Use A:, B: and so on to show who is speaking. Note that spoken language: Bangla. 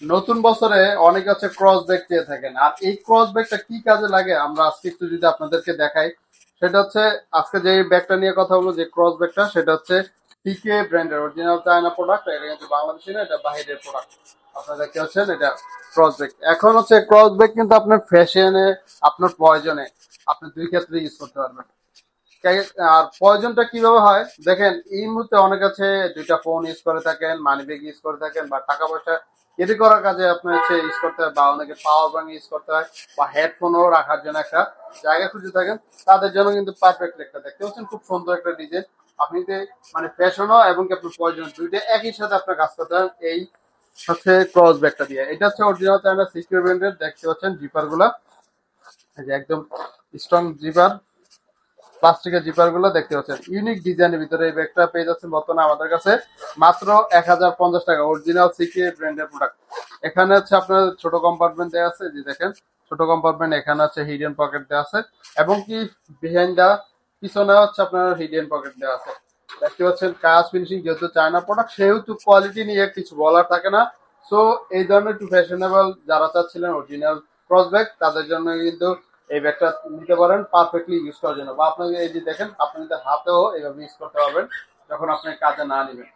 A: নতুন বছরে অনেকে হচ্ছে ক্রস ব্যাগ চেয়ে থাকেন, আর এই ক্রস ব্যাগটা কি কাজে লাগে আমরা আজকে একটু যদি আপনাদেরকে দেখাই। সেটা হচ্ছে আজকে যে ব্যাগটা নিয়ে কথা বলবো, যে ক্রস ব্যাগটা, সেটা হচ্ছে পিকে ব্র্যান্ডের অরিজিনাল চায়না প্রোডাক্ট। এটা কিন্তু বাংলাদেশি না, এটা বাইরের প্রোডাক্ট। আপনারা দেখতে পাচ্ছেন এটা ক্রস ব্যাগ। এখন হচ্ছে ক্রস ব্যাগ কিন্তু আপনার ফ্যাশনে, আপনার প্রয়োজনে আপনি দুই ক্ষেত্রে ইউজ করতে পারবেন। আর প্রয়োজনটা কিভাবে হয় দেখেন, এই মুহূর্তে অনেক আছে দুইটা ফোন ইউজ করে থাকেন, মানি ব্যাগ ইউজ করে থাকেন, বা টাকা পয়সা ক্যারি করার কাজে আপনার হচ্ছে ইউজ করতে হয়, বা অনেকে পাওয়ার ব্যাংক ইউজ করতে হয়, বা হেডফোনও রাখার জন্য একটা জায়গা খুঁজে থাকেন। তাদের জন্য কিন্তু পারফেক্ট একটা, দেখতে পাচ্ছেন খুব সুন্দর একটা ডিজাইন। আপনি যে মানে ফ্যাশনও এবং কি আপনার প্রয়োজন দুইটা একই সাথে আপনার কাজ করতে হয় এই হচ্ছে ক্রস ব্যাগটা দিয়ে। এটা হচ্ছে অরিজিনাল চায়না সিকিউর ব্র্যান্ডের, দেখতে পাচ্ছেন জিপার গুলা, এই যে একদম স্ট্রং জিপার, প্লাস্টিকের জিপার গুলো দেখতে পাচ্ছেন। ইউনিক ডিজাইনের ভিতরে এই ব্যাগটা পেয়ে যাচ্ছেন বর্তমানে আমাদের কাছে মাত্র 1050 টাকা, অরিজিনাল সিকে ব্র্যান্ডের প্রোডাক্ট। এখানে হচ্ছে আপনার ছোট কম্পার্টমেন্ট দেওয়া আছে, যে দেখেন ছোট কম্পার্টমেন্ট, এখানে হচ্ছে হিডেন পকেট দেওয়া আছে, এবং কি বিহাইন্ড দা পিছনে হচ্ছে আপনার হিডেন পকেট দেওয়া আছে। দেখতে পাচ্ছেন কাজ ফিনিশিং, যেহেতু চায়না প্রোডাক্ট সেহেতু কোয়ালিটি নিয়ে কিছু বলার থাকে না। সো এই ধরনের একটু ফ্যাশনেবল যারা চাচ্ছিলেন অরিজিনাল ক্রস ব্যাগ, তাদের জন্য কিন্তু এই ব্যাগটা নিতে পারেন পারফেক্টলি ইউজ করার জন্য। বা আপনাকে এই যে দেখেন, আপনি হাতেও এইভাবে ইউজ করতে পারবেন যখন আপনি কাজে না নেবেন।